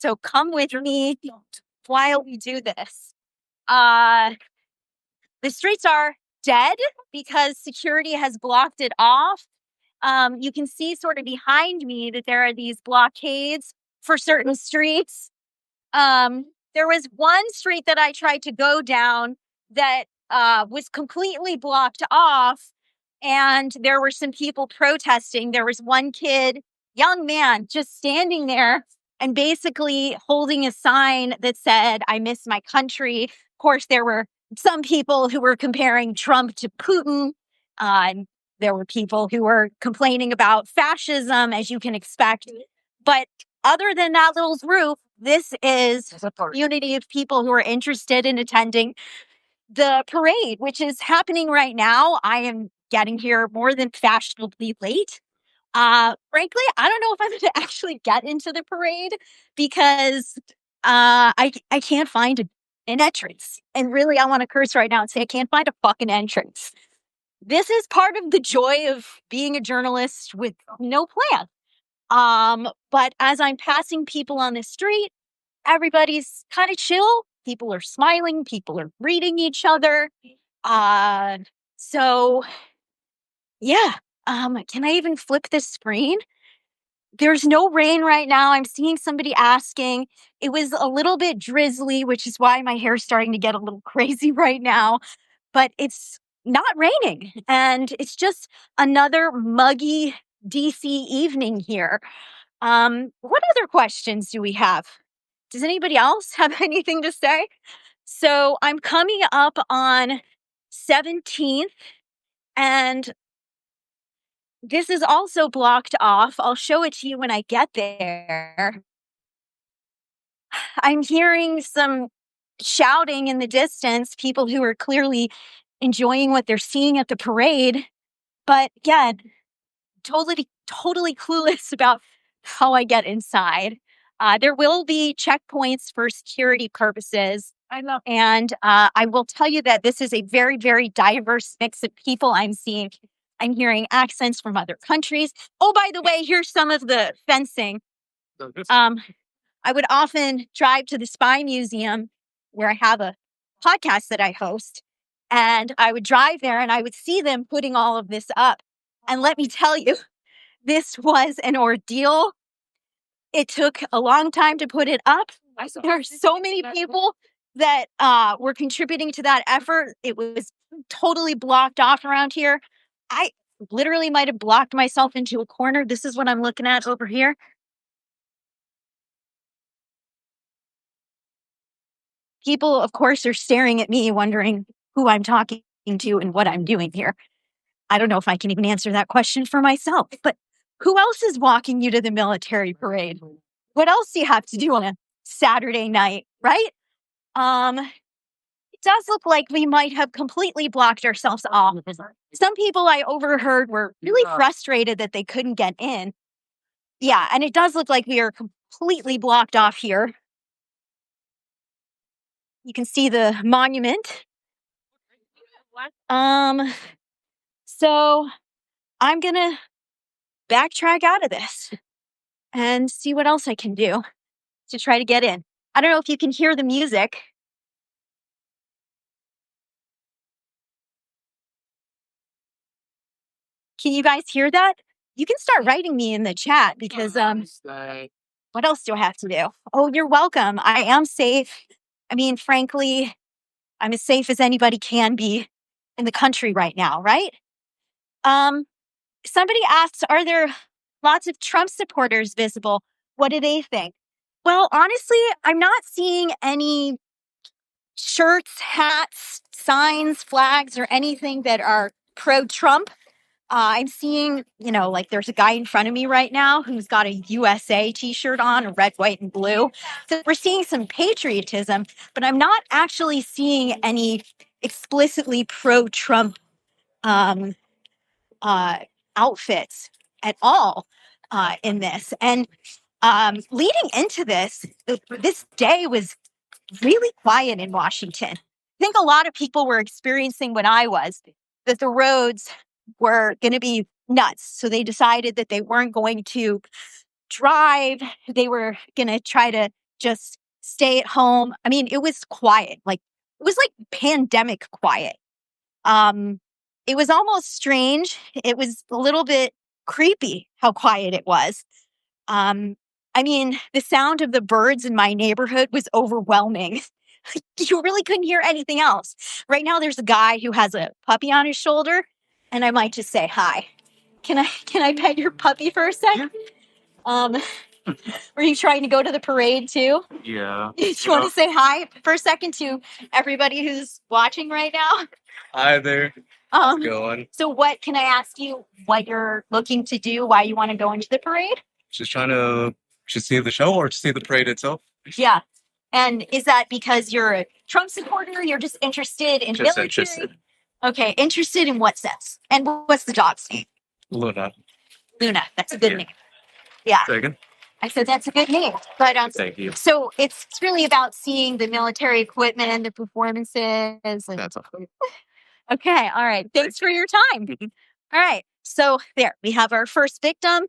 So come with me while we do this. The streets are dead because security has blocked it off. You can see sort of behind me that there are these blockades for certain streets. There was one street that I tried to go down that was completely blocked off, and there were some people protesting. There was one kid, young man, just standing there and basically holding a sign that said, "I miss my country." Of course, there were some people who were comparing Trump to Putin. And there were people who were complaining about fascism, as you can expect. But other than that little group, this is a community of people who are interested in attending the parade, which is happening right now. I am getting here more than fashionably late. Frankly, I don't know if I'm going to actually get into the parade because I can't find an entrance. And really, I want to curse right now and say I can't find a fucking entrance. This is part of the joy of being a journalist with no plan. But as I'm passing people on the street, everybody's kind of chill. People are smiling. People are greeting each other. So yeah. Can I even flip this screen? There's no rain right now. I'm seeing somebody asking. It was a little bit drizzly, which is why my hair's starting to get a little crazy right now. But it's not raining. And it's just another muggy DC evening here. What other questions do we have? Does anybody else have anything to say? So I'm coming up on 17th, and this is also blocked off. I'll show it to you when I get there. I'm hearing some shouting in the distance, people who are clearly enjoying what they're seeing at the parade. But again, totally clueless about how I get inside. There will be checkpoints for security purposes. And I will tell you that this is a very, very diverse mix of people I'm seeing. I'm hearing accents from other countries. Oh, by the way, here's some of the fencing. I would often drive to the Spy Museum where I have a podcast that I host. And I would drive there and I would see them putting all of this up. And let me tell you, this was an ordeal. It took a long time to put it up. There are so many people that were contributing to that effort. It was totally blocked off around here. I literally might have blocked myself into a corner. This is what I'm looking at over here. People, of course, are staring at me, wondering who I'm talking to and what I'm doing here. I don't know if I can even answer that question for myself, but who else is walking you to the military parade? What else do you have to do on a Saturday night, right? It does look like we might have completely blocked ourselves off. Some people I overheard were really frustrated that they couldn't get in. Yeah, and it does look like we are completely blocked off here. You can see the monument. So I'm gonna backtrack out of this and see what else I can do to try to get in. I don't know if you can hear the music. Can you guys hear that? You can start writing me in the chat because what else do I have to do? Oh, you're welcome. I am safe. I mean, frankly, I'm as safe as anybody can be in the country right now, right? Somebody asks, are there lots of Trump supporters visible? What do they think? Well, honestly, I'm not seeing any shirts, hats, signs, flags, or anything that are pro-Trump. I'm seeing, like there's a guy in front of me right now who's got a USA t-shirt on, red, white, and blue. So we're seeing some patriotism, but I'm not actually seeing any explicitly pro-Trump outfits at all in this. And leading into this day was really quiet in Washington. I think a lot of people were experiencing what I was, that the roads were going to be nuts. So they decided that they weren't going to drive. They were going to try to just stay at home. I mean, it was quiet. Like, it was like pandemic quiet. It was almost strange. It was a little bit creepy how quiet it was. I mean, the sound of the birds in my neighborhood was overwhelming. You really couldn't hear anything else. Right now, there's a guy who has a puppy on his shoulder, and I might just say hi. Can I pet your puppy for a second? Were you trying to go to the parade too? Yeah. Do you want to say hi for a second to everybody who's watching right now? Hi there. How's it going? So what can I ask you what you're looking to do, why you want to go into the parade? Just trying to see the show or to see the parade itself. Yeah. And is that because you're a Trump supporter? You're just interested in Just military? interested. Okay, interested in what sense? And what's the dog's name? Luna. Luna. That's a good name. Yeah. Second. I said that's a good name. But Thank you. so it's really about seeing the military equipment and the performances. And... That's all. Okay. All right. Thanks for your time. All right. So there we have our first victim.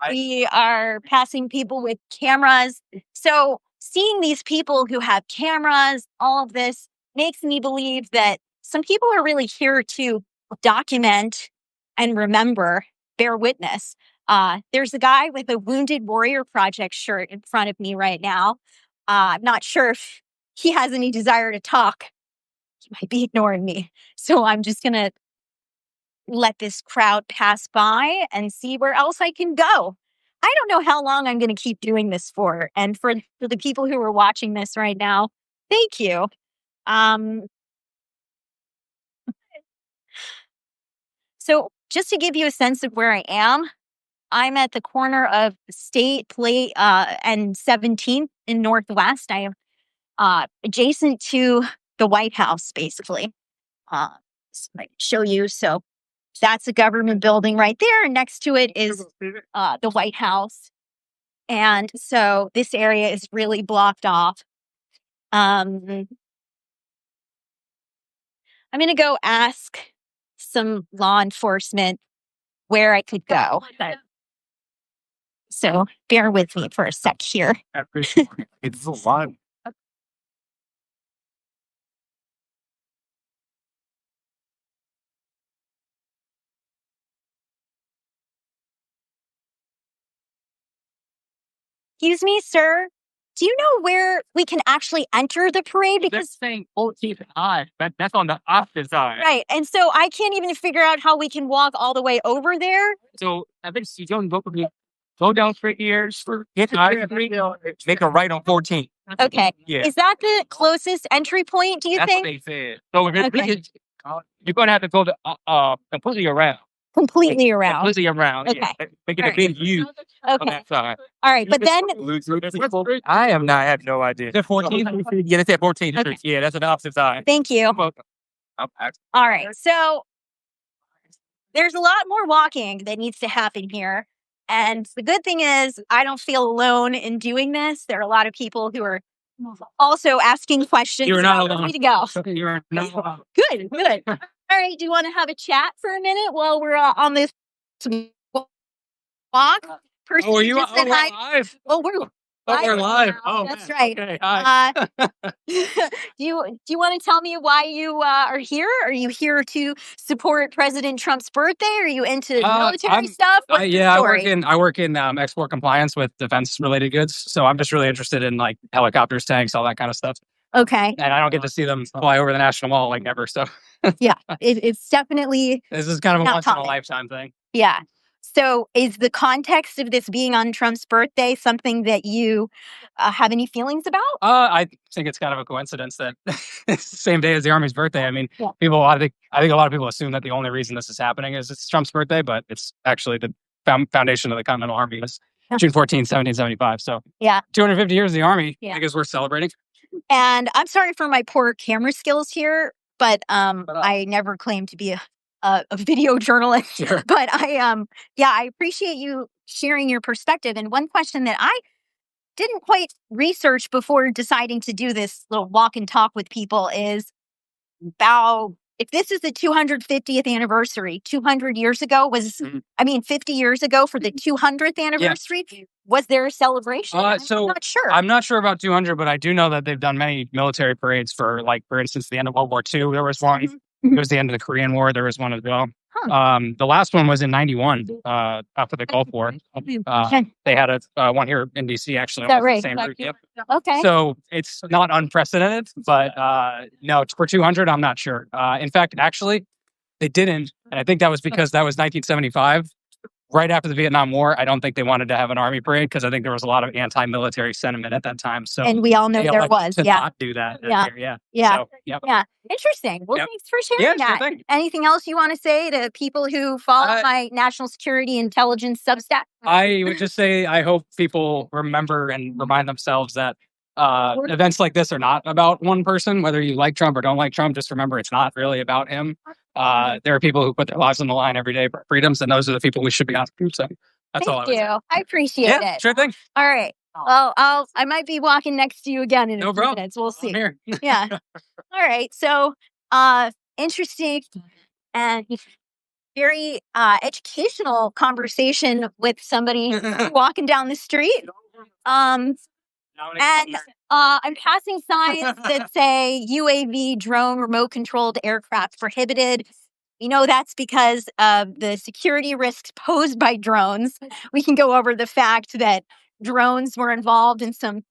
We are passing people with cameras. So seeing these people who have cameras, all of this makes me believe that some people are really here to document and remember, bear witness. There's a guy with a Wounded Warrior Project shirt in front of me right now. I'm not sure if he has any desire to talk. He might be ignoring me. So I'm just going to let this crowd pass by and see where else I can go. I don't know how long I'm going to keep doing this for. And for the people who are watching this right now, thank you. So just to give you a sense of where I am, I'm at the corner of State Plate and 17th in Northwest. I am adjacent to the White House, basically. So I can show you. So that's a government building right there. And next to it is the White House. And so this area is really blocked off. I'm going to go ask some law enforcement where I could go. So bear with me for a sec here. It's a lot. Excuse me, sir. Do you know where we can actually enter the parade? Because that's saying 14th high. That's on the opposite side. Right. And so I can't even figure out how we can walk all the way over there. So I think you don't go down straight here, get high street, make a right on 14th. Okay. Yeah. Is that the closest entry point, do you That's think? what they said. So you're going to have to go to completely around. Completely around. Completely around. Okay. Yeah. Make it a big U on Okay. that side. All right. But then I have no idea. Is it 14th? Yeah, they said 14th. Okay. Yeah, that's on the opposite side. Thank you. You're welcome. All right. So there's a lot more walking that needs to happen here. And the good thing is I don't feel alone in doing this. There are a lot of people who are also asking questions. You're not about where alone. we to go. You're not alone. Good, good. All right, do you want to have a chat for a minute while we're on this walk? Person Oh, you just said hi. live? Oh, we're We're live. Oh, that's right. Okay, hi. Do you want to tell me why you are here? Are you here to support President Trump's birthday? Are you into military stuff? What's the story? I work in export compliance with defense related goods. So I'm just really interested in like helicopters, tanks, all that kind of stuff. Okay. And I don't get to see them fly over the National Mall like ever. So yeah, it's definitely this is kind of a not once in a common. lifetime thing. Yeah. So is the context of this being on Trump's birthday something that you have any feelings about? I think it's kind of a coincidence that it's the same day as the Army's birthday. I mean, Yeah. I think a lot of people assume that the only reason this is happening is it's Trump's birthday, but it's actually the foundation of the Continental Army was June 14th, 1775. So Yeah. 250 years of the Army, Yeah. I think is worth celebrating. And I'm sorry for my poor camera skills here, but I never claimed to be a video journalist. Sure. But I appreciate you sharing your perspective. And one question that I didn't quite research before deciding to do this little walk and talk with people is about if this is the 250th anniversary, 200 years ago was, Mhm. 50 years ago for the 200th anniversary, was there a celebration? I'm not sure. I'm not sure about 200, but I do know that they've done many military parades for, like, for instance, the end of World War II. There was one. It was the end of the Korean War. There was one as well. The last one was in 91, after the Gulf War. They had a one here in DC, actually. Is that right? Same route. Yep. Okay. So it's not unprecedented, but no, for 200, I'm not sure. In fact, actually, they didn't. And I think that was because that was 1975. Right after the Vietnam War, I don't think they wanted to have an army parade because I think there was a lot of anti-military sentiment at that time. So, and we all know they there elected was. to Yeah. not do that. Yeah. Yeah. Yeah. So, yep. Yeah. Interesting. Well, Yep. thanks for sharing Yeah, sure that. thing. Anything else you want to say to people who follow my national security intelligence Substack? I would just say I hope people remember and remind themselves that events like this are not about one person, whether you like Trump or don't like Trump. Just remember it's not really about him. There are people who put their lives on the line every day for freedoms, and those are the people we should be honoring. So that's all I would Thank say. you. I appreciate Yeah, it. sure thing. All right. Well, I might be walking next to you again in a No few problem. minutes. We'll see. I'm here. Yeah. All right. So, interesting and very educational conversation with somebody walking down the street. And I'm passing signs that say UAV drone remote controlled aircraft prohibited. We know that's because of the security risks posed by drones. We can go over the fact that drones were involved in some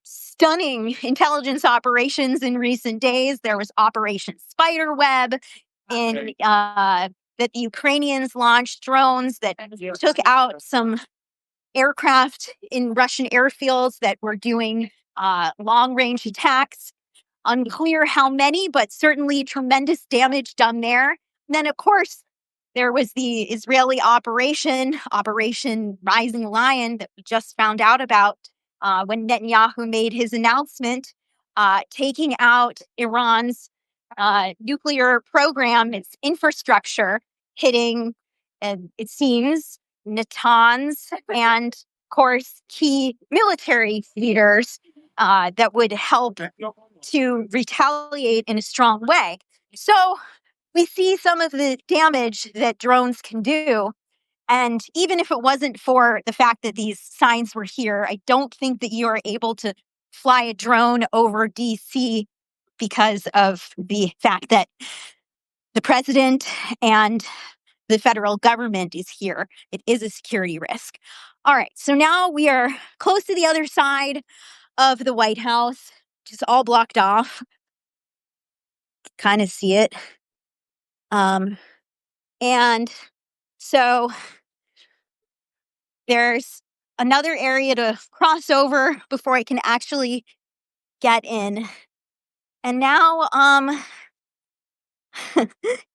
stunning intelligence operations in recent days. There was Operation Spiderweb in that the Ukrainians launched drones that took out some aircraft in Russian airfields that were doing long-range attacks. Unclear how many, but certainly tremendous damage done there. And then, of course, there was the Israeli Operation Rising Lion, that we just found out about when Netanyahu made his announcement, taking out Iran's nuclear program, its infrastructure, hitting, it seems, Natanz and, of course, key military leaders that would help to retaliate in a strong way. So we see some of the damage that drones can do. And even if it wasn't for the fact that these signs were here, I don't think that you are able to fly a drone over DC because of the fact that the president and the federal government is here. It is a security risk. All right, so now we are close to the other side of the White House, which is all blocked off. Kind of see it. And so there's another area to cross over before I can actually get in. And now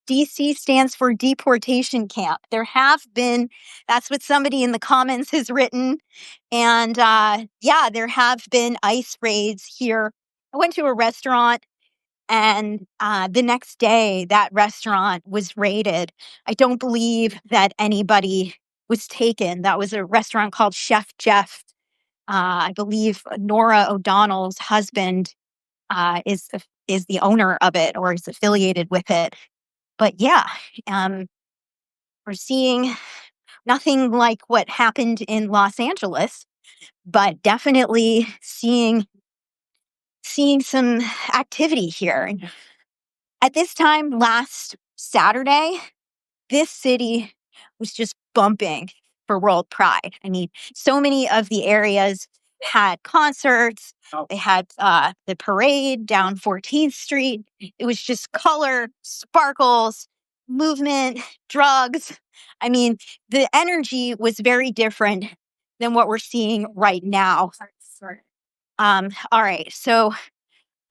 DC stands for deportation camp. There have been, that's what somebody in the comments has written. And yeah, there have been ICE raids here. I went to a restaurant, and the next day that restaurant was raided. I don't believe that anybody was taken. That was a restaurant called Chef Jeff. I believe Nora O'Donnell's husband is the owner of it or is affiliated with it. But yeah, we're seeing nothing like what happened in Los Angeles, but definitely seeing some activity here. At this time last Saturday, this city was just bumping for World Pride. I mean, so many of the areas had concerts. They had the parade down 14th Street. It was just color, sparkles, movement, drugs. I mean, the energy was very different than what we're seeing right now. All right, so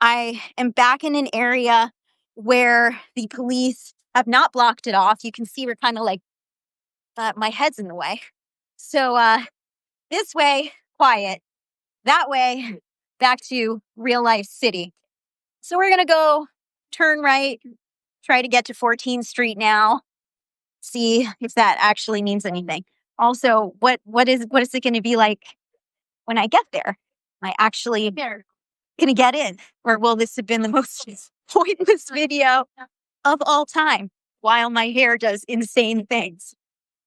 I am back in an area where the police have not blocked it off. You can see we're kind of like, my head's in the way. So this way, quiet. That way, back to real life city. So we're going to go turn right, try to get to 14th Street now, see if that actually means anything. Also, what is it going to be like when I get there? Am I actually going to get in? Or will this have been the most pointless video of all time while my hair does insane things.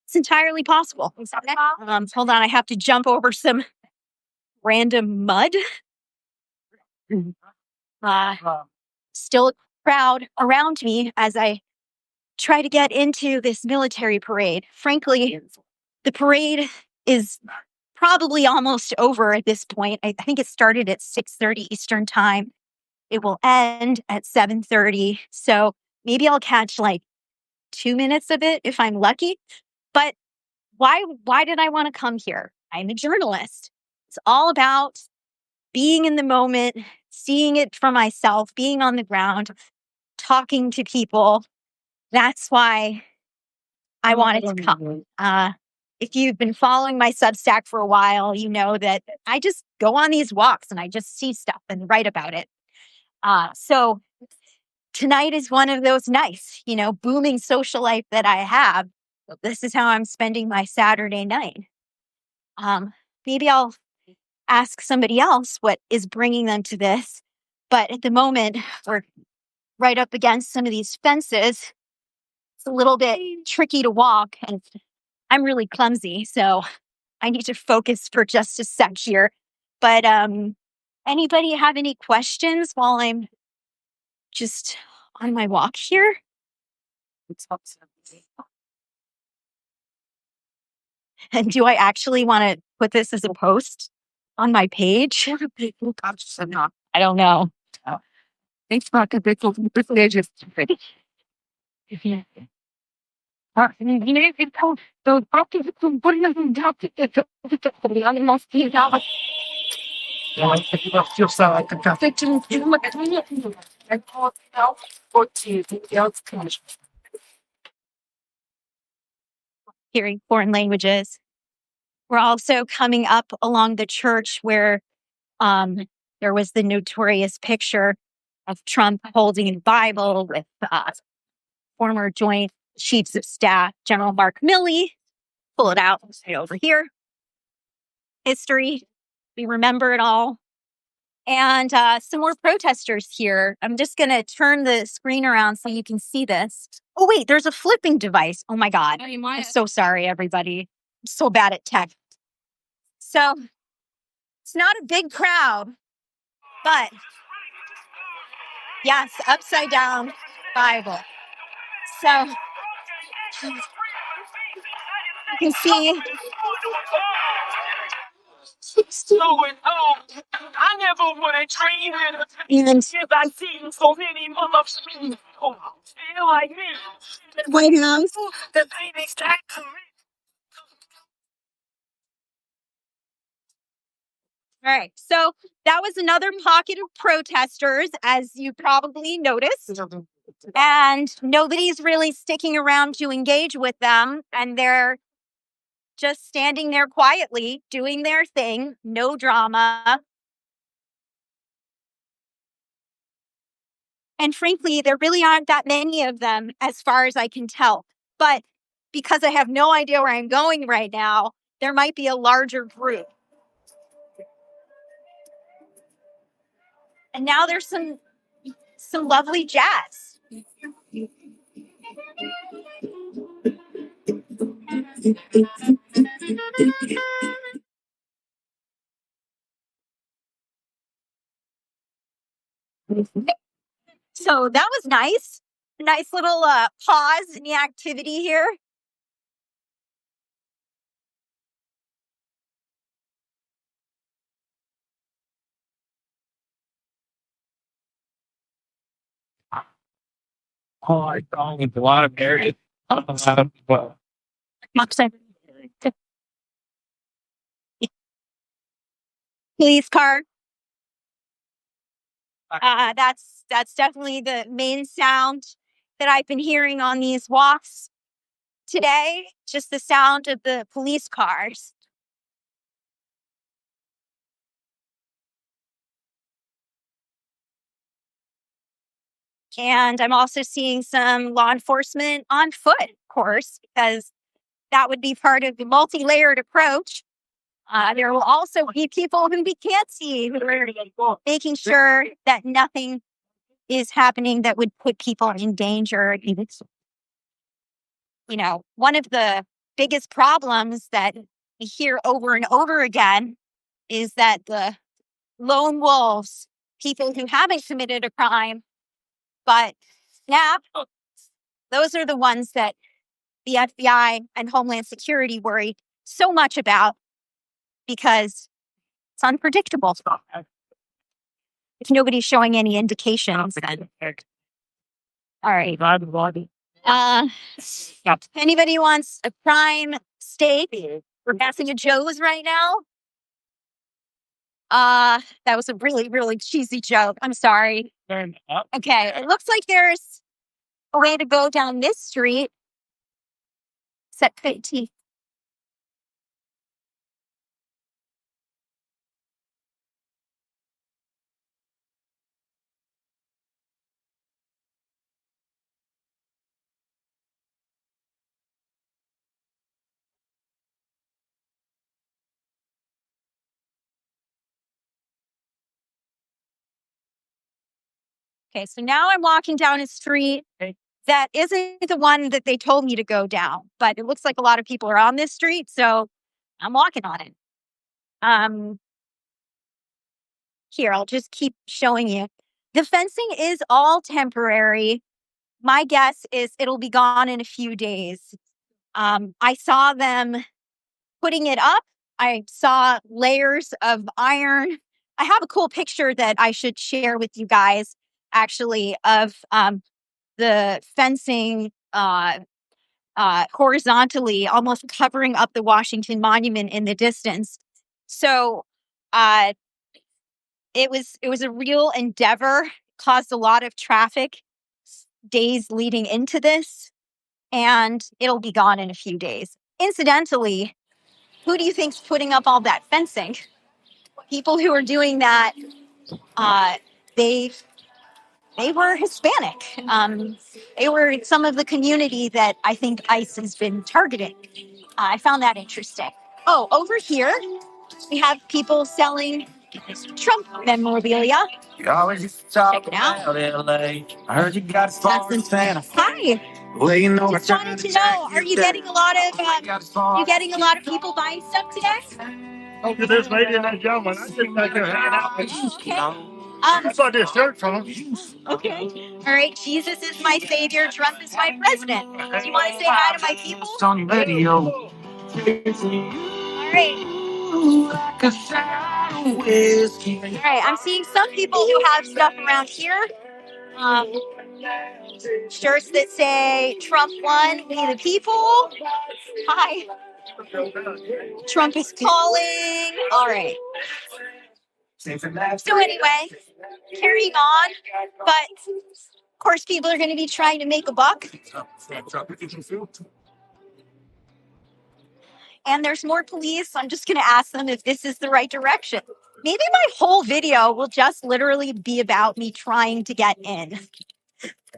It's entirely possible. Hold on, I have to jump over some random mud. Still a crowd around me as I try to get into this military parade. Frankly, the parade is probably almost over at this point. I think it started at 6:30 Eastern time. It will end at 7:30. So maybe I'll catch like 2 minutes of it if I'm lucky. But why did I want to come here? I'm a journalist. It's all about being in the moment, seeing it for myself, being on the ground, talking to people. That's why I wanted to come. If you've been following my Substack for a while, you know that I just go on these walks and I just see stuff and write about it. So tonight is one of those nice, booming social life that I have. This is how I'm spending my Saturday night. Maybe I'll ask somebody else what is bringing them to this. But at the moment, we're right up against some of these fences. It's a little bit tricky to walk, and I'm really clumsy, so I need to focus for just a sec here. But anybody have any questions while I'm just on my walk here? And do I actually want to put this as a post on my page? I don't know. Thanks for hearing foreign languages. We're also coming up along the church where there was the notorious picture of Trump holding a Bible with former Joint Chiefs of Staff General Mark Milley. Pull it out right over here. History. We remember it all. And some more protesters here. I'm just going to turn the screen around so you can see this. Oh, wait, there's a flipping device. Oh, my God. I'm so sorry, everybody. I'm so bad at tech. So it's not a big crowd, but yes, upside down Bible. So you can see. I never would have dreamed even if I seen so many motherfuckers feel like me. White House. The baby's that correct. All right, so that was another pocket of protesters, as you probably noticed. And nobody's really sticking around to engage with them. And they're just standing there quietly, doing their thing, no drama. And frankly, there really aren't that many of them as far as I can tell. But because I have no idea where I'm going right now, there might be a larger group. And now there's some lovely jazz. So that was nice. Nice little pause in the activity here. Oh, I saw a lot of areas. Well, Police car. That's definitely the main sound that I've been hearing on these walks today. Just the sound of the police cars. And I'm also seeing some law enforcement on foot, of course, because that would be part of the multi-layered approach. There will also be people who we can't see who are making sure that nothing is happening that would put people in danger. You know, one of the biggest problems that we hear over and over again is that the lone wolves, people who haven't committed a crime, but snap, those are the ones that the FBI and Homeland Security worry so much about because it's unpredictable. If nobody's showing any indications, then. All right. If anybody wants a prime steak, we're passing a Joe's right now. That was a really, really cheesy joke. I'm sorry. Okay, it looks like there's a way to go down this street. Set 15. Okay, so now I'm walking down a street that isn't the one that they told me to go down, but it looks like a lot of people are on this street, so I'm walking on it. Here, I'll just keep showing you. The fencing is all temporary. My guess is it'll be gone in a few days. I saw them putting it up. I saw layers of iron. I have a cool picture that I should share with you guys, actually, of the fencing horizontally, almost covering up the Washington Monument in the distance. So it was a real endeavor, caused a lot of traffic days leading into this, and it'll be gone in a few days. Incidentally, who do you think's putting up all that fencing? People who are doing that, they were Hispanic. They were some of the community that I think ICE has been targeting. I found that interesting. Oh, over here, we have people selling Trump memorabilia. Check it out. I heard you got That's in Santa. Hi. Well, you know, Just wanted to know, are you getting a lot of people buying stuff today? Oh, this lady and that gentleman. I just back there hanging out with you. Okay. I bought this shirt from him. Okay. All right. Jesus is my savior. Trump is my president. Do you want to say hi to my people? it's on the radio. All right. All right. I'm seeing some people who have stuff around here. Shirts that say Trump won, we the people. Hi. Trump is calling. All right. So anyway, carrying on, but of course people are going to be trying to make a buck. And there's more police. I'm just going to ask them if this is the right direction. Maybe my whole video will just literally be about me trying to get in.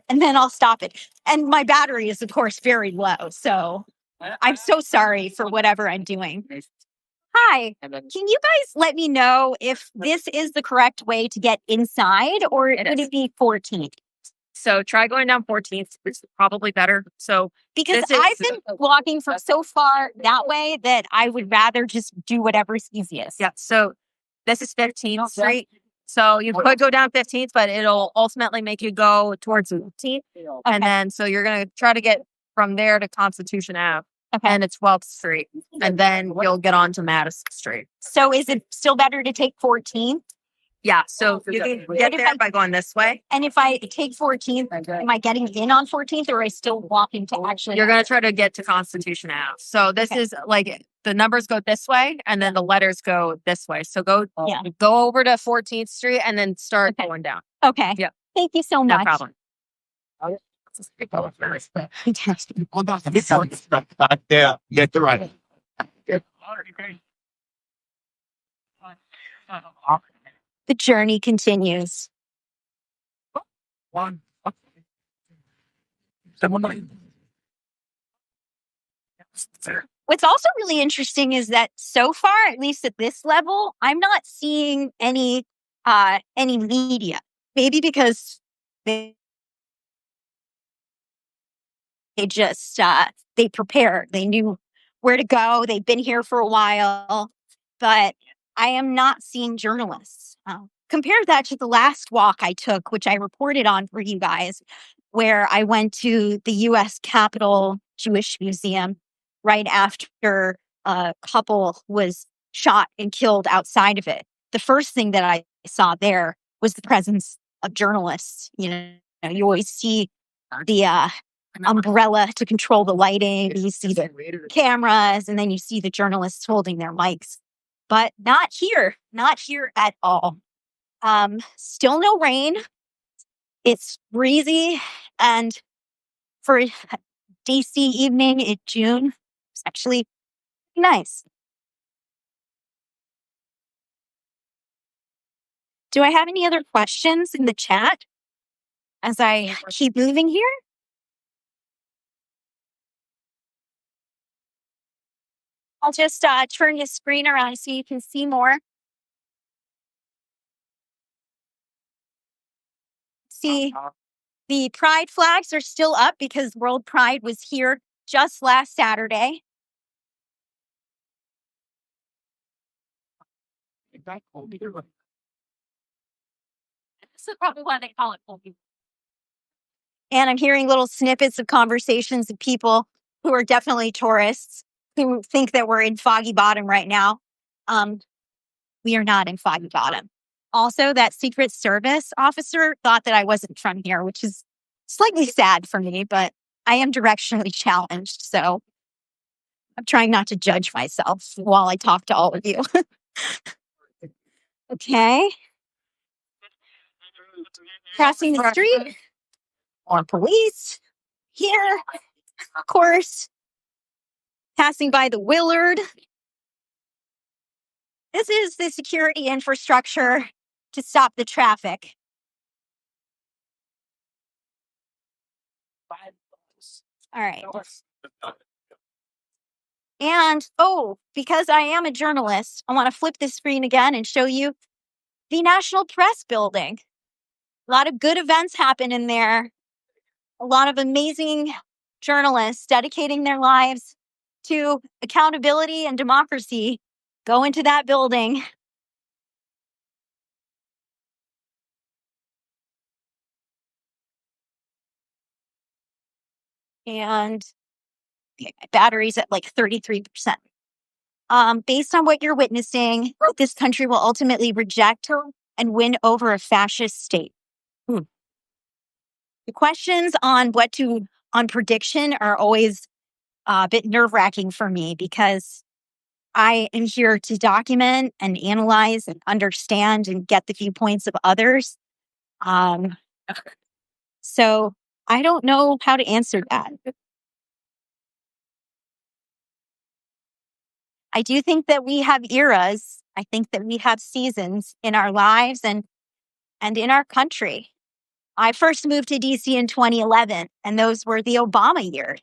And then I'll stop it. And my battery is, of course, very low. So I'm so sorry for whatever I'm doing. Hi, can you guys let me know if this is the correct way to get inside, or would it be 14th? So try going down 14th. It's probably better. So Because I've been walking from so far that way that I would rather just do whatever's easiest. yeah, so this is 15th Street. So you could go down 15th, but it'll ultimately make you go towards 15th. And then so you're going to try to get from there to Constitution Ave. Okay. And it's 12th Street. And then you'll get on to Madison Street. So is it still better to take 14th? Yeah, so you can get there by going this way. And if I take 14th, am I getting in on 14th, or are I still walking to actually? You're going to try to get to Constitution Ave. So this is like the numbers go this way and then the letters go this way. So go over to 14th Street and then start going down. Okay. Yeah. Thank you so much. No problem. Fantastic. Yeah, get the right. The journey continues. One. What's also really interesting is that so far, at least at this level, I'm not seeing any media. Maybe because they just they prepared. They knew where to go. They've been here for a while, but I am not seeing journalists. Compare that to the last walk I took, which I reported on for you guys, where I went to the U.S. Capitol Jewish Museum right after a couple was shot and killed outside of it. The first thing that I saw there was the presence of journalists. You always see the umbrella to control the lighting. You see the cameras, and then you see the journalists holding their mics. But not here at all. Still no rain. It's breezy, and for DC evening in June, it's actually nice. Do I have any other questions in the chat as I keep moving here? I'll just turn your screen around so you can see more. See, the Pride flags are still up because World Pride was here just last Saturday. This is probably why they call it Cold. And I'm hearing little snippets of conversations of people who are definitely tourists who think that we're in Foggy Bottom right now. We are not in Foggy Bottom. Also, that Secret Service officer thought that I wasn't from here, which is slightly sad for me, but I am directionally challenged. So I'm trying not to judge myself while I talk to all of you. Okay. Crossing the street. More police here, of course. Passing by the Willard. This is the security infrastructure to stop the traffic. All right. And, because I am a journalist, I want to flip the screen again and show you the National Press Building. A lot of good events happen in there. A lot of amazing journalists dedicating their lives to accountability and democracy go into that building. And my battery's at like 33%. Based on what you're witnessing, this country will ultimately reject and win over a fascist state. The questions on prediction are always a bit nerve-wracking for me because I am here to document and analyze and understand and get the viewpoints of others. So I don't know how to answer that. I do think that we have eras. I think that we have seasons in our lives and in our country. I first moved to DC in 2011, and those were the Obama years.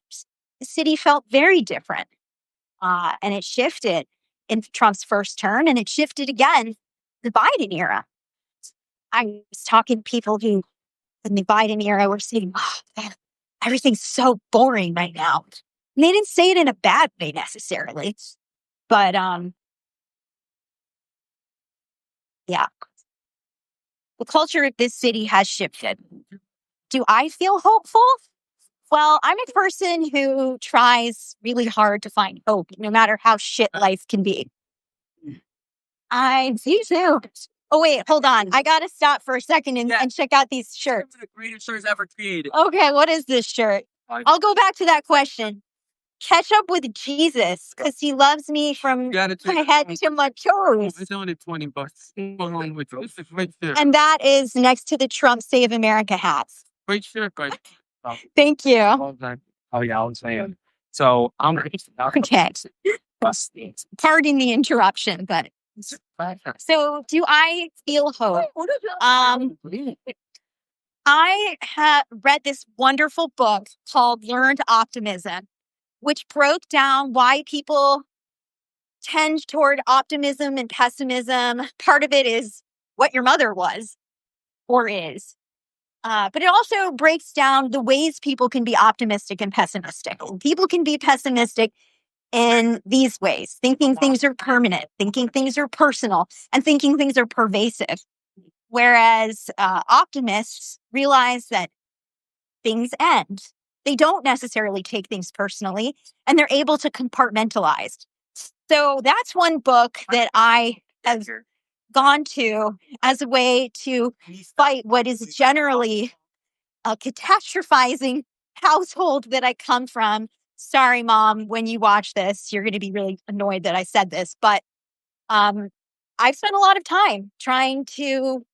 The city felt very different, and it shifted in Trump's first term, and it shifted again the Biden era. I was talking to people who, in the Biden era, were saying, man, everything's so boring right now. And they didn't say it in a bad way necessarily, but yeah. The culture of this city has shifted. Do I feel hopeful? Well, I'm a person who tries really hard to find hope, no matter how shit life can be. I do too. Oh, wait, hold on. I got to stop for a second and check out these shirts. The greatest shirts ever created. Okay, what is this shirt? I'll go back to that question. Catch up with Jesus, because he loves me from my head to my toes. It's only $20. And that is next to the Trump Save America hats. Great shirt, guys. Thank you. Oh yeah, I was saying. So I'm Okay. Pardon the interruption, but so do I feel hope? I have read this wonderful book called Learned Optimism, which broke down why people tend toward optimism and pessimism. Part of it is what your mother was or is. But it also breaks down the ways people can be optimistic and pessimistic. People can be pessimistic in these ways, thinking things are permanent, thinking things are personal, and thinking things are pervasive. Whereas optimists realize that things end. They don't necessarily take things personally, and they're able to compartmentalize. So that's one book that I have gone to as a way to fight what is generally a catastrophizing household that I come from. Sorry, Mom, when you watch this, you're going to be really annoyed that I said this, but I've spent a lot of time trying to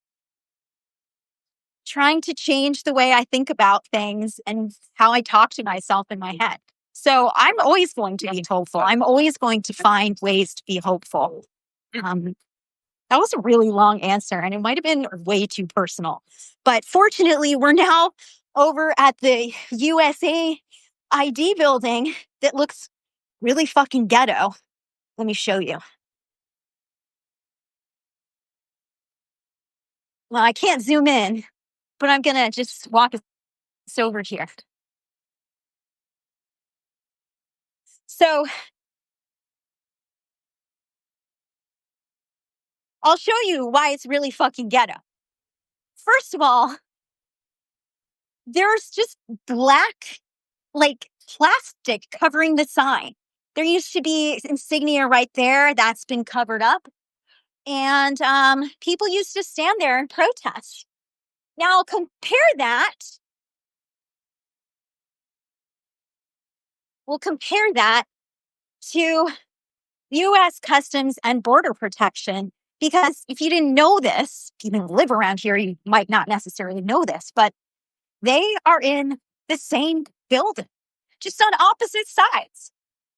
change the way I think about things and how I talk to myself in my head. So I'm always going to be hopeful. I'm always going to find ways to be hopeful. That was a really long answer, and it might have been way too personal. But fortunately, we're now over at the USA ID building that looks really fucking ghetto. Let me show you. Well, I can't zoom in, but I'm going to just walk us over here. So I'll show you why it's really fucking ghetto. First of all, there's just black, like plastic covering the sign. There used to be insignia right there. That's been covered up. And people used to stand there and protest. Now we'll compare that to U.S. Customs and Border Protection. Because if you didn't know this, if you didn't live around here, you might not necessarily know this, but they are in the same building, just on opposite sides.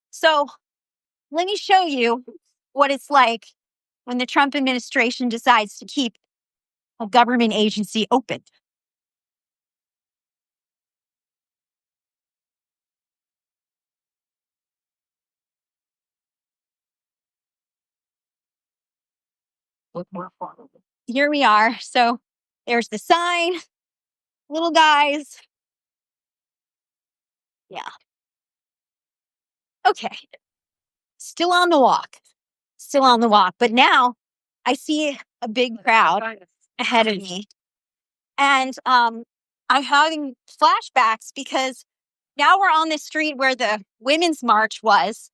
So let me show you what it's like when the Trump administration decides to keep a government agency open. Here we are. So there's the sign, little guys. Yeah. Okay. Still on the walk. But now I see a big crowd ahead of me. And I'm having flashbacks because now we're on the street where the Women's March was.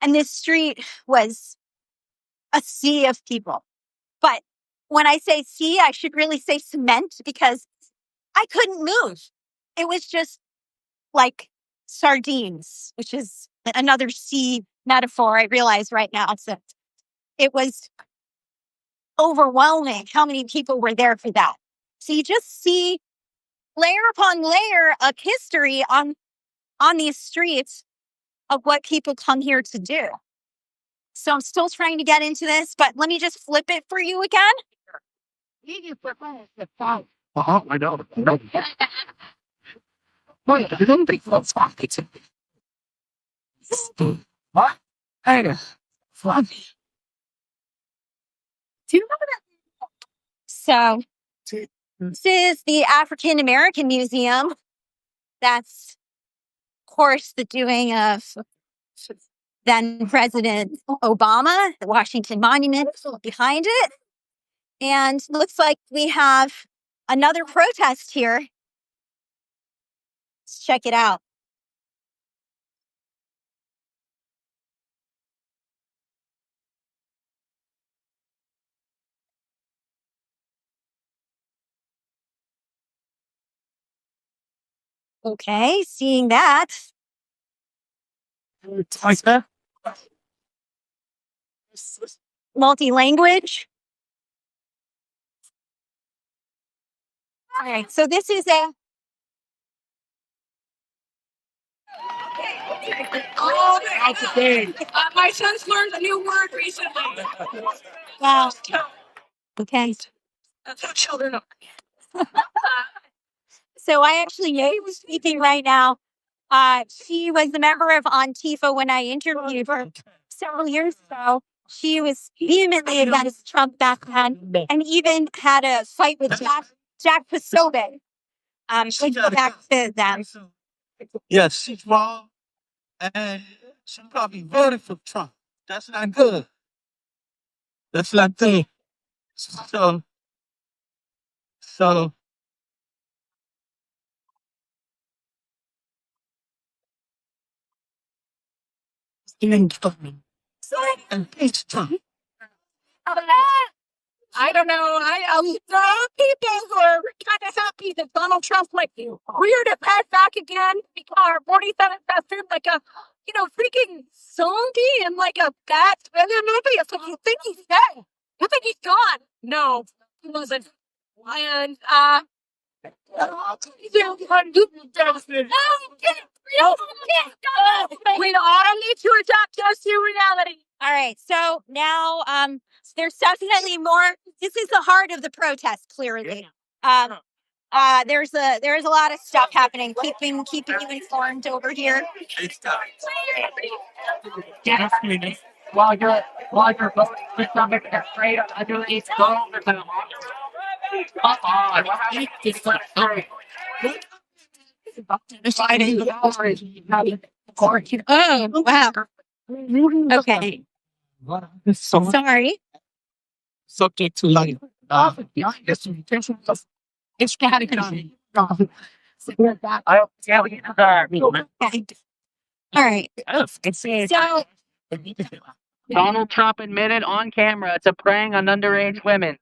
And this street was a sea of people. But when I say sea, I should really say cement because I couldn't move. It was just like sardines, which is another sea metaphor I realize right now. So it was overwhelming how many people were there for that. So you just see layer upon layer of history on these streets of what people come here to do. So I'm still trying to get into this, but let me just flip it for you again. I know. Wait, I don't think that's it. What? Hey, funny. Do you remember that? So this is the African American Museum. That's, of course, the doing of then President Obama, the Washington Monument behind it. And looks like we have another protest here. Let's check it out. Okay, seeing that. Multi-language. All right, so this is a My son's learned a new word recently. wow. Okay. That's how children are. So I actually know who's speaking right now. She was a member of Antifa when I interviewed her several years ago. She was vehemently against Trump back then and even had a fight with Jack Jack Posobiec. She go back to them. Yes, she's wrong. And she probably voted for Trump. That's not good. That's not good. So, so, impeach Trump. I don't know. There are people who are kind of happy that Donald Trump like reared a head back again because 47 seemed like a, freaking zombie and like a bad movie. So you think he's dead? You think he's gone? No, he wasn't. And we all need to adapt us to reality. All right, so now there's definitely more. This is the heart of the protest, clearly. There's a lot of stuff happening. Keeping you informed over here. While you're voting for Trump, you're afraid of underneath go over the come on, deciding Oh, wow. Okay. Sorry. subject to life. It's category. I'll tell you that. All right. So Donald Trump admitted on camera to preying on underage women.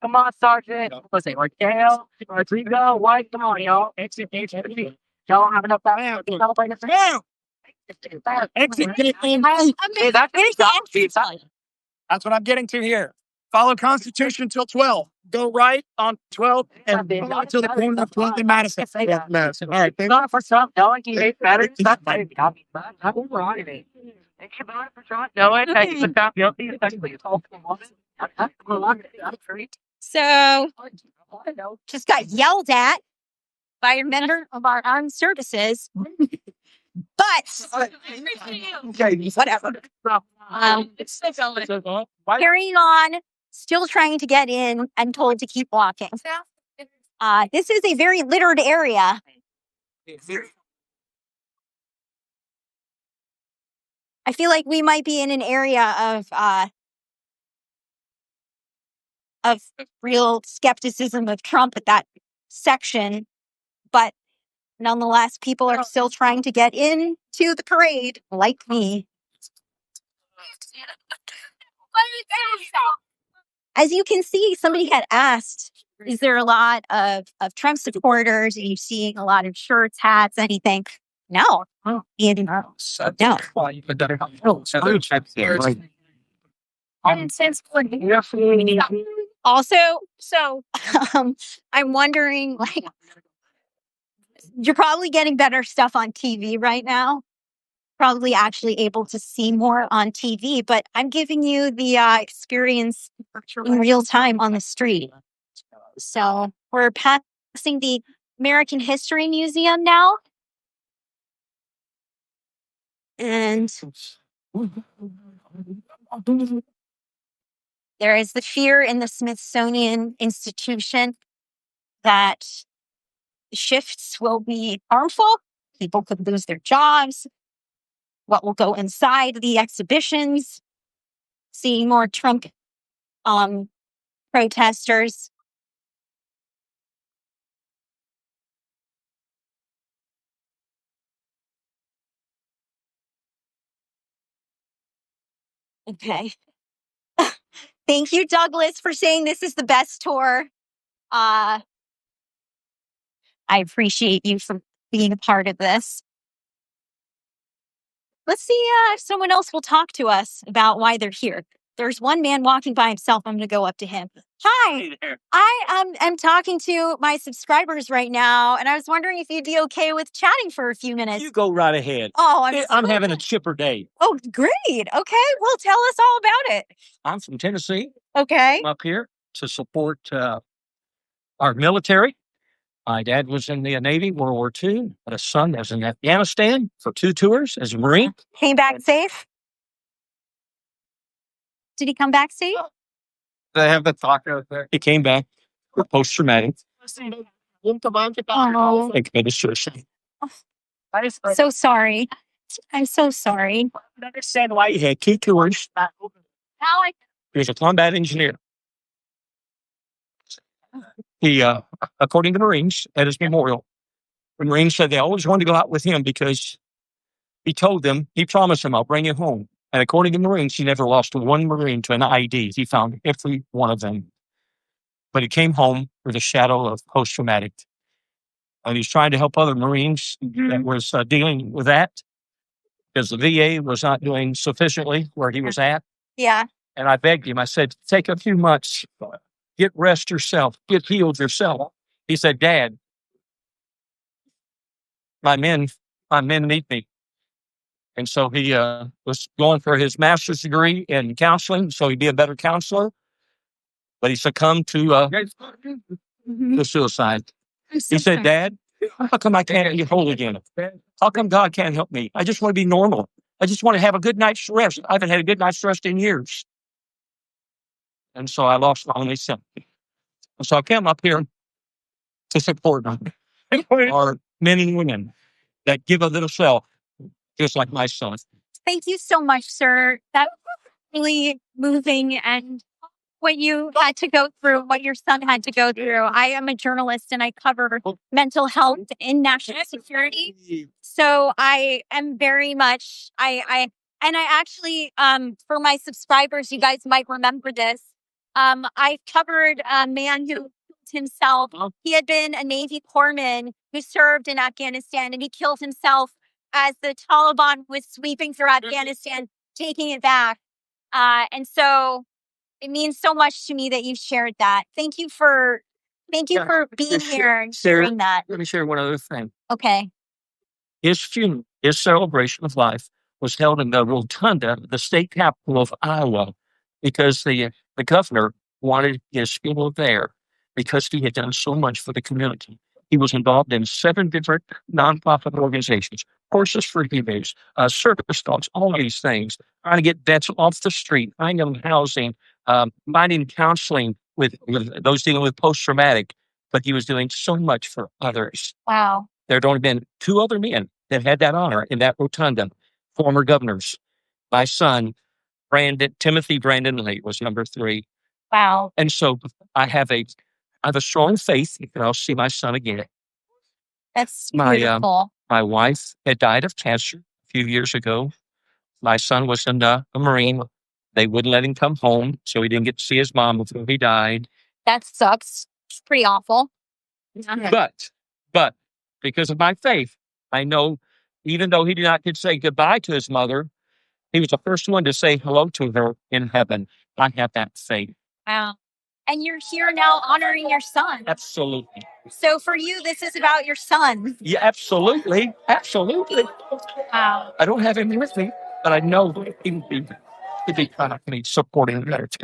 Come on, Sergeant. Let's say Raquel, Rodrigo, White. Come on, y'all. Exit. Y'all don't have enough time to celebrate it now. Exit. Hey, That's what I'm getting to here. Follow Constitution until 12. Go right on 12 and follow until the corner of 12th and Madison. Yeah, Madison. All right. Not for Trump, knowing he hates veterans. That's maybe. I'll be fine. I'm wrong in it. Thank you for Trump, knowing that he's found guilty of sexually assaulting a woman. So just got yelled at by a member of our armed services. But whatever. Carrying on, still trying to get in and told to keep walking. This is a very littered area. I feel like we might be in an area of real skepticism of Trump at that section, but nonetheless, people are still trying to get into the parade, like me. As you can see, somebody had asked, is there a lot of Trump supporters? Are you seeing a lot of shirts, hats, anything? No. No. Also, so I'm wondering, like, you're probably getting better stuff on TV right now. Probably actually able to see more on TV, but I'm giving you the experience in real time on the street. So we're passing the American History Museum now. And there is the fear in the Smithsonian Institution that shifts will be harmful. People could lose their jobs. What will go inside the exhibitions? Seeing more Trump protesters. Okay. Thank you, Douglas, for saying this is the best tour. I appreciate you for being a part of this. Let's see if someone else will talk to us about why they're here. There's one man walking by himself. I'm going to go up to him. Hi, I am talking to my subscribers right now, and I was wondering if you'd be okay with chatting for a few minutes. You go right ahead. Oh, I'm having a chipper day. Oh, great. Okay, well, tell us all about it. I'm from Tennessee. Okay. I'm up here to support our military. My dad was in the Navy, World War II. Had a son that was in Afghanistan for 2 tours as a Marine. Came back safe? Did he come back safe? They have the talk out there. He came back. with post-traumatic Oh, and committed suicide. so sorry. I'm so sorry. I understand why he had 2 tours. He was a combat engineer. He, according to Marines at his memorial, the Marines said they always wanted to go out with him because he told them, he promised them, I'll bring you home. And according to Marines, he never lost one Marine to an ID. He found every one of them. But he came home with a shadow of post-traumatic. And he's trying to help other Marines that was dealing with that because the VA was not doing sufficiently where he was at. Yeah. And I begged him, I said, take a few months, get rest yourself, get healed yourself. He said, Dad, my men need me. And so he was going for his master's degree in counseling, so he'd be a better counselor. But he succumbed to suicide. He said, Dad, how come I can't get whole again? How come God can't help me? I just want to be normal. I just want to have a good night's rest. I haven't had a good night's rest in years. And so I lost my only son. And so I came up here to support our men and women that give a little self, just like my son. Thank you so much, sir. That was really moving, and what you had to go through, what your son had to go through. I am a journalist and I cover mental health in national security. So I am very much I actually for my subscribers, you guys might remember this. I covered a man who killed himself. He had been a Navy corpsman who served in Afghanistan, and he killed himself as the Taliban was sweeping through Afghanistan, taking it back. And so it means so much to me that you shared that. Thank you for being here and sharing that. Let me share one other thing. Okay. His funeral, his celebration of life was held in the rotunda, the state capital of Iowa, because the governor wanted his funeral there because he had done so much for the community. He was involved in 7 different nonprofit organizations, Horses for Heroes, service dogs, all these things, trying to get vets off the street, finding them housing, finding counseling with those dealing with post-traumatic. But he was doing so much for others. Wow. There had only been 2 other men that had that honor in that rotunda, former governors. My son, Timothy Brandon Lee, was number 3. Wow. And so I have a strong faith that I'll see my son again. That's beautiful. My wife had died of cancer a few years ago. My son was a Marine. They wouldn't let him come home, so he didn't get to see his mom before he died. That sucks. It's pretty awful. But because of my faith, I know even though he did not get to say goodbye to his mother, he was the first one to say hello to her in heaven. I have that faith. Wow. And you're here now honoring your son. Absolutely. So for you, this is about your son. Yeah, absolutely. Absolutely. Wow. I don't have him with me, but I know he'd be kind of me supporting that.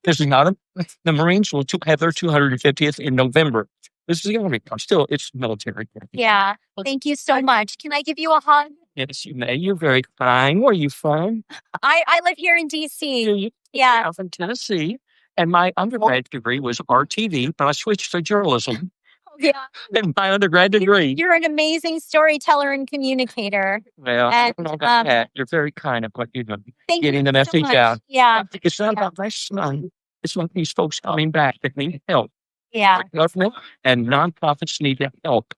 This is not the Marines will have their 250th in November. This is the Army. Still, it's military. Yeah. Thank you so much. Can I give you a hug? Yes, you may. You're very kind. Where are you from? I live here in DC. Yeah. I'm from Tennessee. And my undergrad degree was RTV, but I switched to journalism. Yeah. In my undergrad degree. You're an amazing storyteller and communicator. Well, I don't know about that. You're very kind of what you're doing. Getting the message out. Yeah. It's not about my son. It's about these folks coming back that need help. Yeah. The government and nonprofits need to help.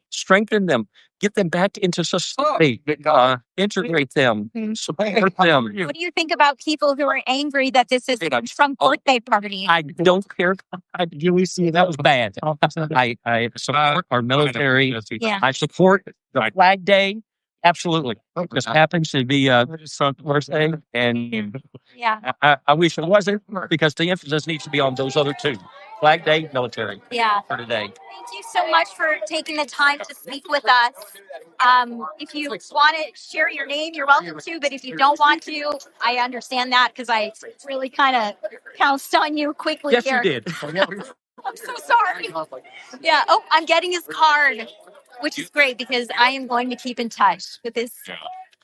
Strengthen them. Get them back into society. Integrate them. Support them. What do you think about people who are angry that this is a Trump birthday party? I don't care. That was bad. I support our military. Yeah. I support the Flag Day. Absolutely. This happens to be Trump's birthday. And Yeah. I wish it wasn't because the emphasis needs to be on those other 2. Flag Day, military. Yeah. For today. Thank you so much for taking the time to speak with us. If you want to share your name, you're welcome to. But if you don't want to, I understand that because I really kind of pounced on you quickly Yes, here. you did. I'm so sorry. Yeah. Oh, I'm getting his card, which is great because I am going to keep in touch with this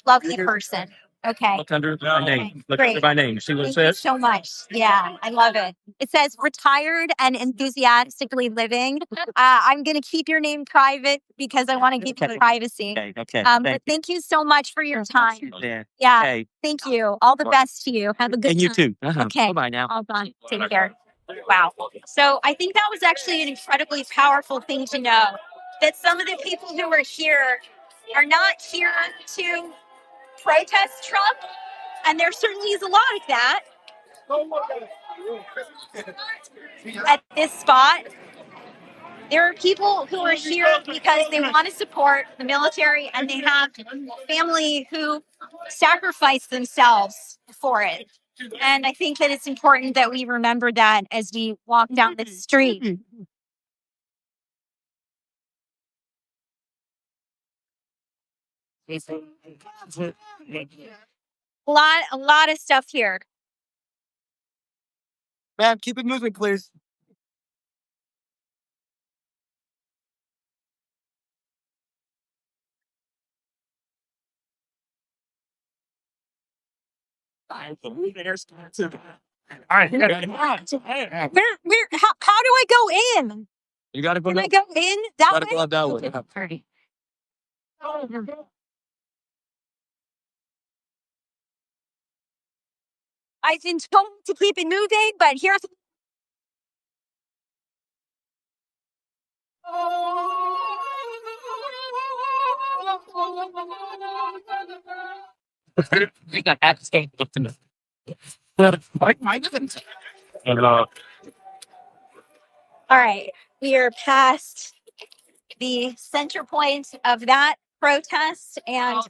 lovely person. Okay. Look under my name. Look Great. under my name. See what it Thank you says? so much. Yeah, I love it. It says retired and enthusiastically living. I'm going to keep your name private because I want to give you Okay. privacy. Okay. But thank you so much for your time. Yeah. Yeah, Hey. thank you. All the best to you. Have a good And you time. too. Uh-huh. Okay. Bye now. All done. Take care. Wow. So I think that was actually an incredibly powerful thing to know, that some of the people who are here are not here to protest Trump. And there certainly is a lot of that at this spot. There are people who are here because they want to support the military and they have family who sacrifice themselves for it. And I think that it's important that we remember that as we walk down the street. A lot of stuff here. Ma'am, keep it moving, please. All right. Where, how do I go in? You got to go Can I go in that way? go that way. Okay. I've been told to keep it moving, but here's We got that state. all right. We are past the center point of that protest, and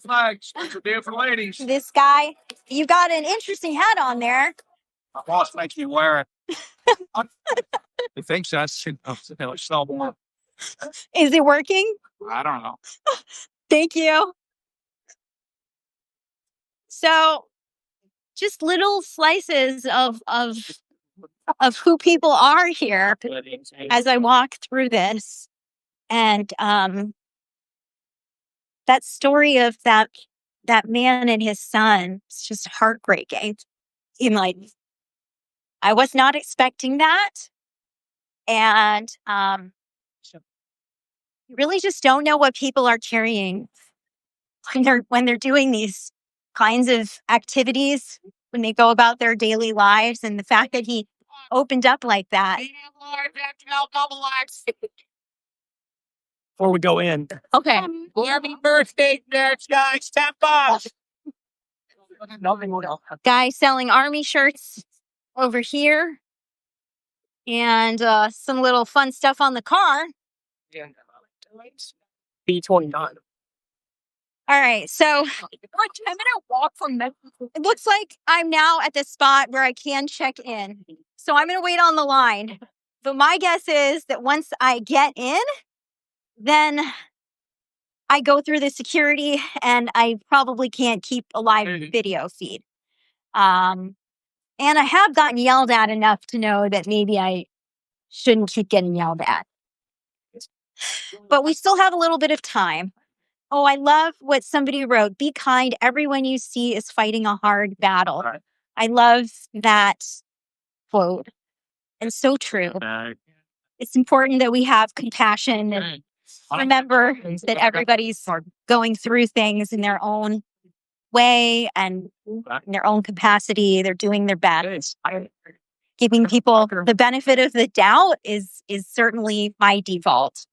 For ladies. this guy, you got an interesting hat on there. My boss makes me wear it. He thinks that's so more. Is it working? I don't know. Thank you. So, just little slices of who people are here as I walk through this, and that story of that man and his son, it's just heartbreaking. Like, I was not expecting that, and you really just don't know what people are carrying when they're doing these kinds of activities, when they go about their daily lives, and the fact that he opened up like that. Before we go in. Okay. Happy birthday, next guys. $10. Guy selling army shirts over here, and some little fun stuff on the car. B29. All right, so I'm gonna walk from that. It looks like I'm now at the spot where I can check in. So I'm gonna wait on the line. But my guess is that once I get in, then I go through the security and I probably can't keep a live video feed. And I have gotten yelled at enough to know that maybe I shouldn't keep getting yelled at. But we still have a little bit of time. Oh, I love what somebody wrote. Be kind. Everyone you see is fighting a hard battle. Right. I love that quote. And so true. It's important that we have compassion and remember that everybody's going through things in their own way and in their own capacity. They're doing their best. Giving people the benefit of the doubt is certainly my default.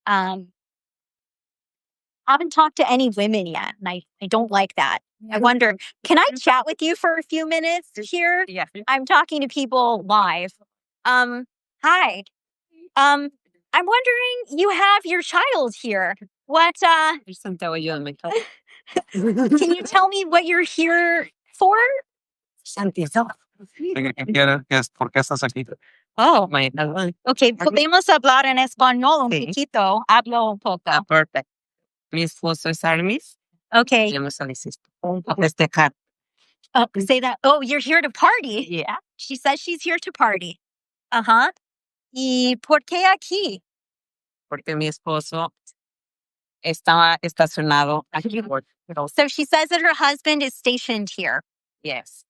I haven't talked to any women yet, and I don't like that. I wonder, can I chat with you for a few minutes here? Yeah. I'm talking to people live. Hi. I'm wondering, you have your child here. What, can you tell me what you're here for? ¿Por qué estás aquí? Oh, okay, podemos hablar en español un poquito. Hablo un poco. Perfect. Mi esposo es Armis. Okay. Festejar. Say that. Oh, you're here to party. Yeah. She says she's here to party. Uh-huh. ¿Y por qué aquí? Porque mi esposo Estaba estacionado aquí. So she says that her husband is stationed here. Yes.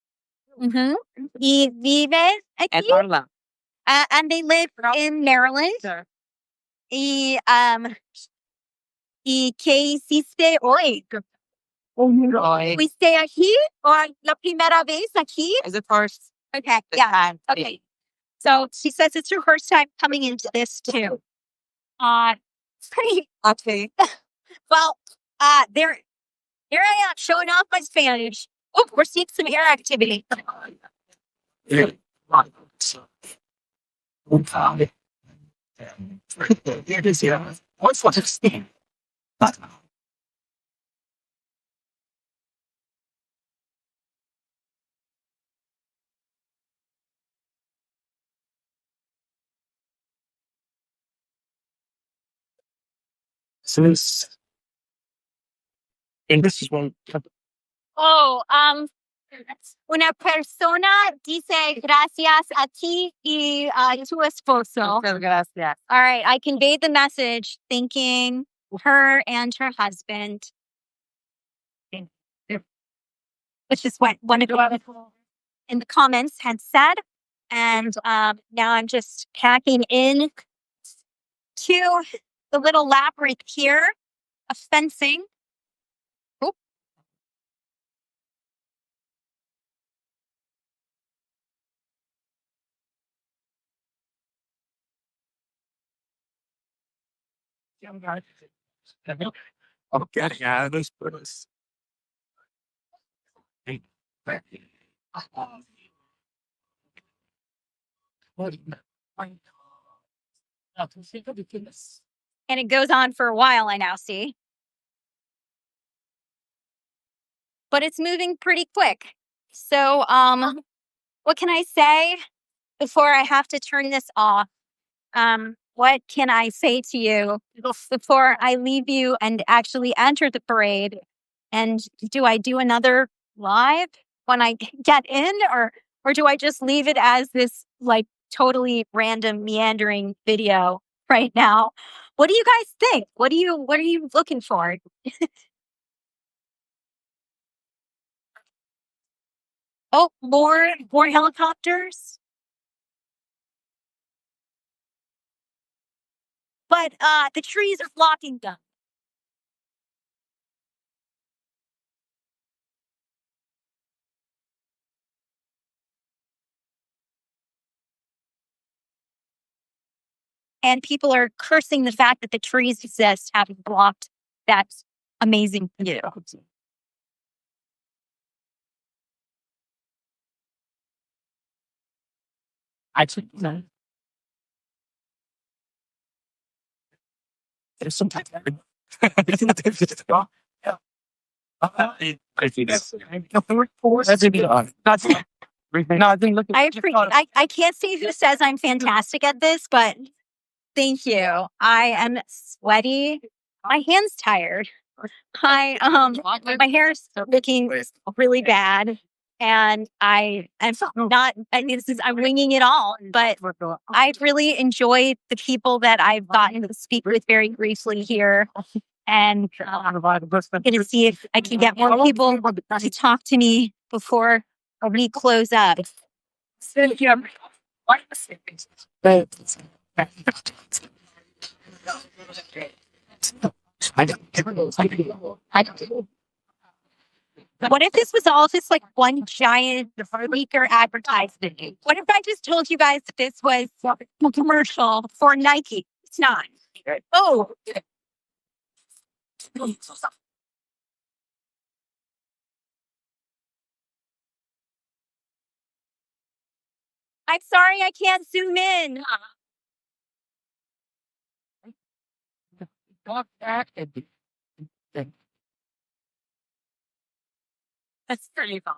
Mm-hmm. Y vive En aquí. Orla. And they live in Maryland. Y, ¿y qué hiciste hoy? Hoy. ¿Fuiste aquí? ¿O la primera vez aquí? Is it first? Okay, The yeah. time. Okay. So she says it's her first time coming into this too. It's pretty. Okay. Well, there I am showing off my Spanish. Oh, we're seeing some air activity. So this, and this is one. Oh, una persona dice gracias a ti y a tu esposo. Muchas gracias. All right, I conveyed the message thanking her and her husband, which is what one of the people in the comments had said. And now I'm just packing in to the little labyrinth here of fencing. Oh. Okay, yeah, this was. And it goes on for a while, I now see. But it's moving pretty quick. So, what can I say before I have to turn this off? What can I say to you before I leave you and actually enter the parade? And do I do another live when I get in, or do I just leave it as this like totally random meandering video right now? What do you guys think? What are you looking for? Oh, more helicopters. But the trees are blocking them. And people are cursing the fact that the trees exist, having blocked that amazing view. I think no. There's some type of. I can't see who says I'm fantastic at this, but thank you. I am sweaty. My hand's tired. My hair's looking really bad. And I'm not, I'm winging it all, but I've really enjoyed the people that I've gotten to speak with very briefly here. And I'm going to see if I can get more people to talk to me before we close up. What if this was all just like one giant leaker advertisement? What if I just told you guys that this was a commercial for Nike? It's not. Oh. I'm sorry, I can't zoom in. That's pretty fun.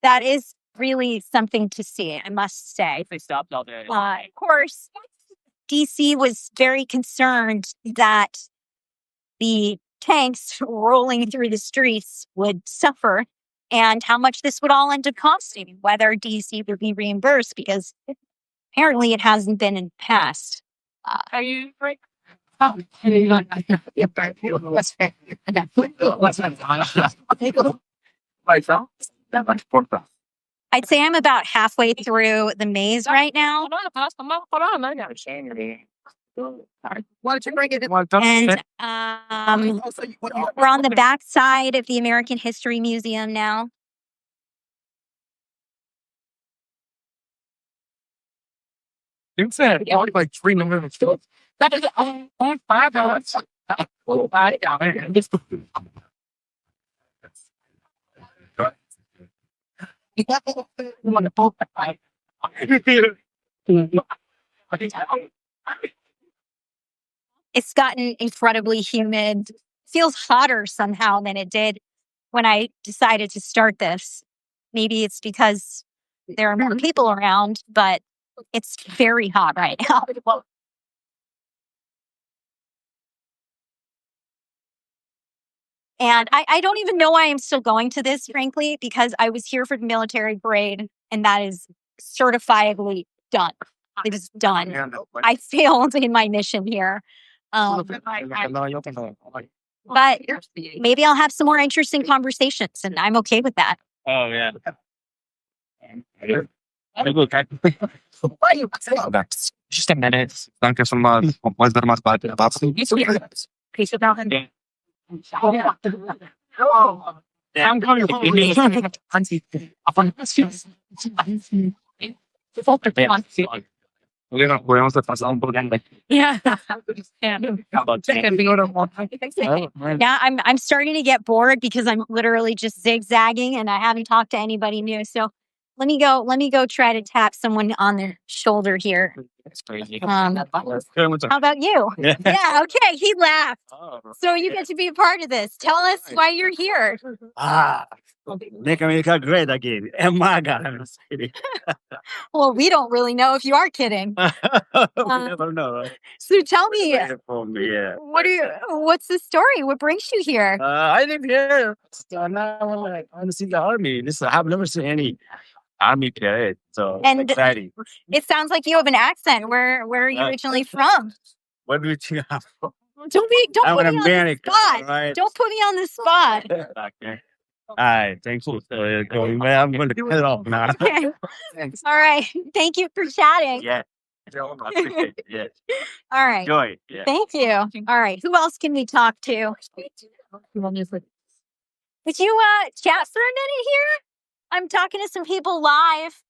That is really something to see, I must say. They stopped all day. Of course, DC was very concerned that the tanks rolling through the streets would suffer and how much this would all end up costing, whether DC would be reimbursed, because apparently it hasn't been in the past. Are you right? I'd say I'm about halfway through the maze right now. Why don't you bring it? And we're on the back side of the American History Museum now. You said only like 3 minutes. That is only $5. It's gotten incredibly humid. Feels hotter somehow than it did when I decided to start this. Maybe it's because there are more people around, but it's very hot right now. And I don't even know why I'm still going to this, frankly, because I was here for the military parade, and that is certifiably done. It is done. I failed in my mission here. But maybe I'll have some more interesting conversations, and I'm okay with that. Oh, yeah. Just a minute. Danke schon mal. Was wird mal bald I'm going Yeah. I'm starting to get bored because I'm literally just zigzagging and I haven't talked to anybody new. So let me go try to tap someone on the shoulder here. That's crazy. How about you? Yeah, okay. He laughed. So you get to be a part of this. Tell us why you're here. Make America great again. Oh my God, I'm just kidding. Well, we don't really know if you are kidding. We never know. Right? So tell me, For me, yeah. what's the story? What brings you here? I live here. Now I want to see the army. I've never seen any army parade, so And exciting. it sounds like you have an accent. Where are you originally from? What do you think? Don't I'm put an me on the American, spot. right? Don't put me on the spot. Okay. All right, thanks for going, man. I'm going to cut it off now. Thanks. All right. Thank you for chatting. Yeah. I appreciate it. Yeah. All right. Enjoy. Yeah. Thank you. All right. Who else can we talk to? Would you chat for a minute here? I'm talking to some people live.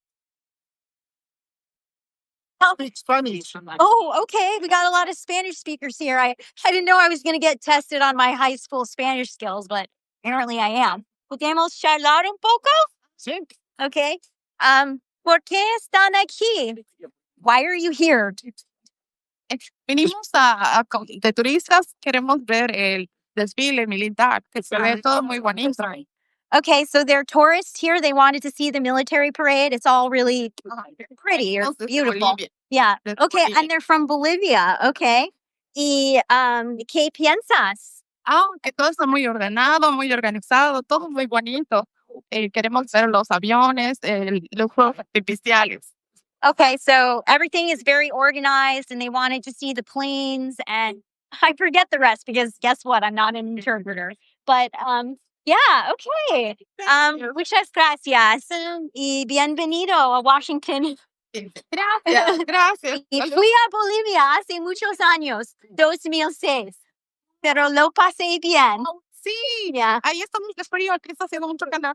It's funny. Oh, okay. We got a lot of Spanish speakers here. I didn't know I was going to get tested on my high school Spanish skills, but apparently I am. ¿Podemos charlar un poco? Sí. Okay. ¿Por qué están aquí? Why are you here? Venimos de turistas, queremos ver el desfile militar, que se ve todo muy bonito. Okay, so they're tourists here. They wanted to see the military parade. It's all really pretty or beautiful. Yeah. Okay, and they're from Bolivia. Okay. ¿Y qué piensas? Que todo está muy ordenado, muy organizado, todo muy bonito. Queremos ver los aviones, los juegos artificiales. Okay, so everything is very organized and they wanted to see the planes and I forget the rest because guess what? I'm not an interpreter. But yeah, okay. Muchas gracias y bienvenido a Washington. Gracias. Y fui a Bolivia hace muchos años, 2006, pero lo pasé bien. Sí, Yeah. ahí está mucho frío, aquí está haciendo mucho calor.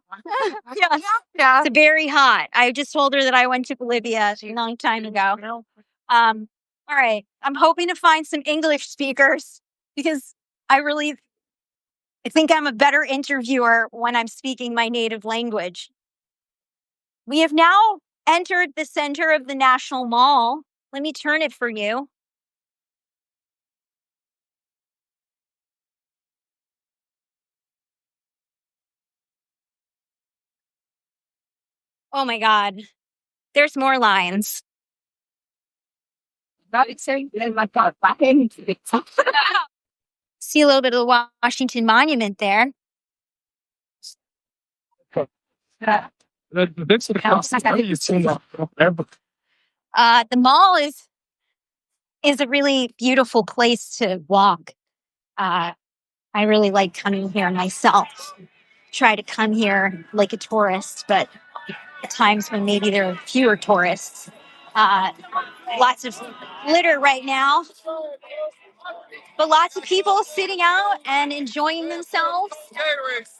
Yeah. It's very hot. I just told her that I went to Bolivia a long time ago. All right. I'm hoping to find some English speakers because I think I'm a better interviewer when I'm speaking my native language. We have now entered the center of the National Mall. Let me turn it for you. Oh my God. There's more lines. See a little bit of the Washington Monument there. The mall is is a really beautiful place to walk. I really like coming here myself. Try to come here like a tourist, but at times when maybe there are fewer tourists. Lots of litter right now, but lots of people sitting out and enjoying themselves.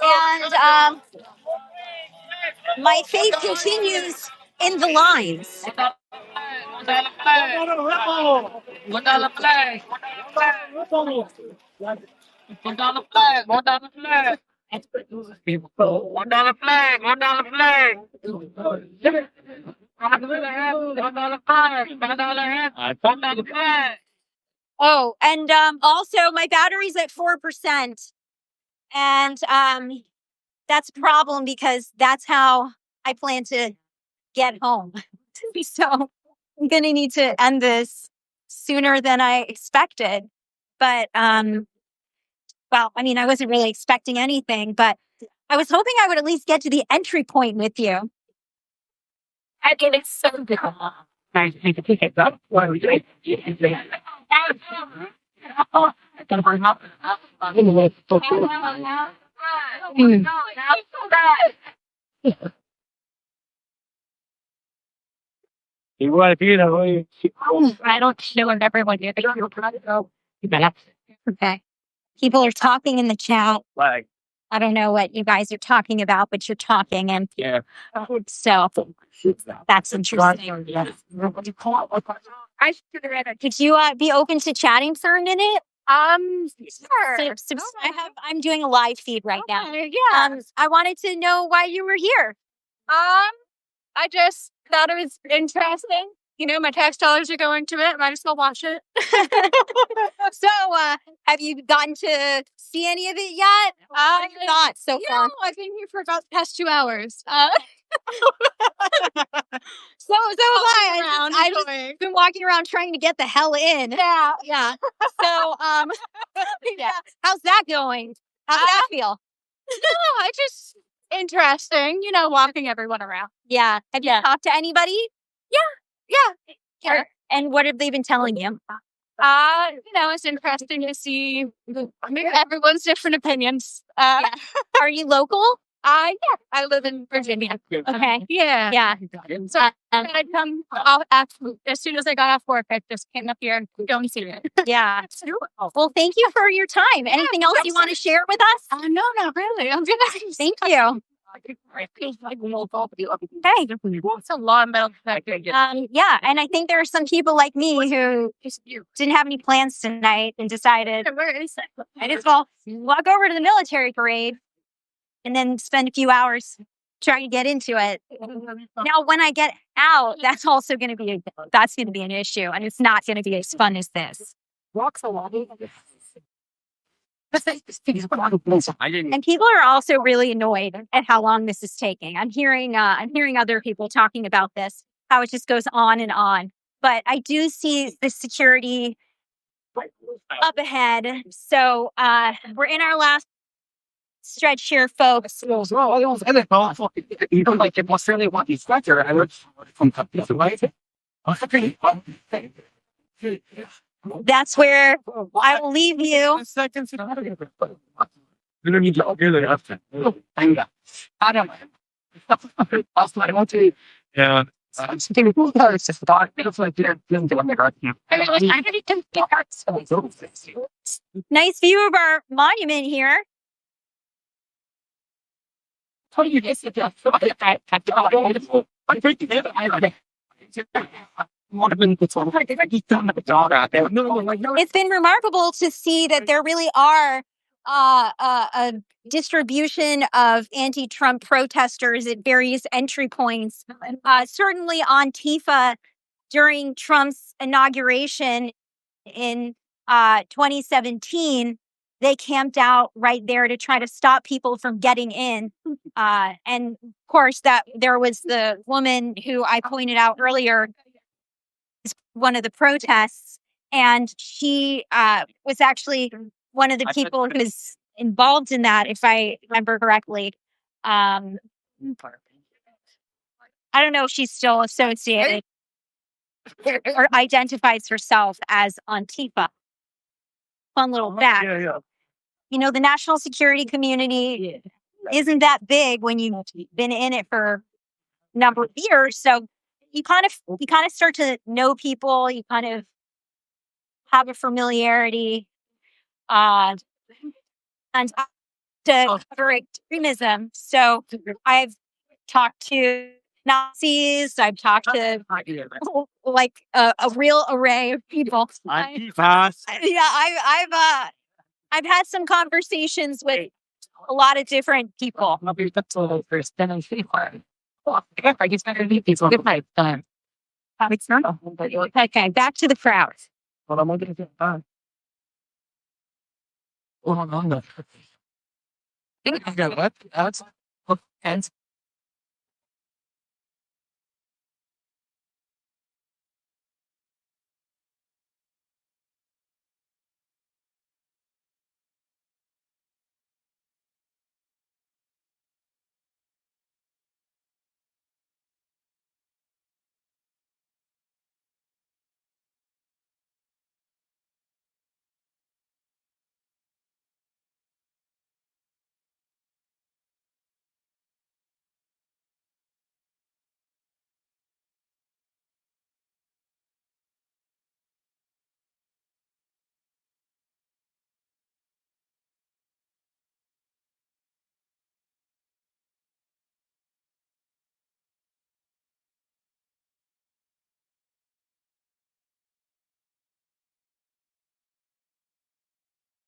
And my faith continues in the lines. Oh, and also my battery's at 4%. And that's a problem because that's how I plan to get home. So I'm gonna need to end this sooner than I expected. But well, I mean, I wasn't really expecting anything, but I was hoping I would at least get to the entry point with you. I get it so good. Nice. Take a ticket. What are we doing? I don't know if everyone did. Okay. People are talking in the chat. Flag. I don't know what you guys are talking about, but you're talking, and Yeah. so that's interesting. Could you be open to chatting for a minute? Sure. I'm doing a live feed right now. Okay, yeah. I wanted to know why you were here. I just thought it was interesting. You know, my tax dollars are going to it. Might as well watch it. So, have you gotten to see any of it yet? Not so far. I've been here for about the past 2 hours. So have I. I've just been walking around trying to get the hell in. Yeah. So, yeah. How's that going? How's that feel? I just interesting, you know, walking everyone around. Yeah. Have you talked to anybody? Yeah. And what have they been telling you? You know, it's interesting to see everyone's different opinions. Are you local? Yeah, I live in Virginia. Okay. Yeah. Yeah. So I'd come off as soon as I got off work, I just came up here and go and see it. Yeah. Well, thank you for your time. Anything else you want to share with us? No, not really. I'm gonna Thank you. It's a lot of metal detecting. Yeah, and I think there are some people like me who didn't have any plans tonight and decided I just well walk over to the military parade and then spend a few hours trying to get into it. Now, when I get out, that's also going to be an issue, and it's not going to be as fun as this. And people are also really annoyed at how long this is taking. I'm hearing other people talking about this, how it just goes on and on. But I do see the security up ahead. So we're in our last stretch here, folks. That's where I will leave you. Yeah. Nice view of our monument here. It's been remarkable to see that there really are a distribution of anti-Trump protesters at various entry points. Certainly Antifa during Trump's inauguration in 2017, they camped out right there to try to stop people from getting in. And of course, that there was the woman who I pointed out earlier, one of the protests, and she was actually one of the people who was involved in that, if I remember correctly. I don't know if she's still associated. or identifies herself as Antifa. Fun little fact. You know, the national security community isn't that big when you've been in it for a number of years. So you kind of start to know people. You kind of have a familiarity. And to cover extremism. So I've talked to Nazis. I've talked to like a real array of people. I've had some conversations with a lot of different people. Okay, back to the crowd. What?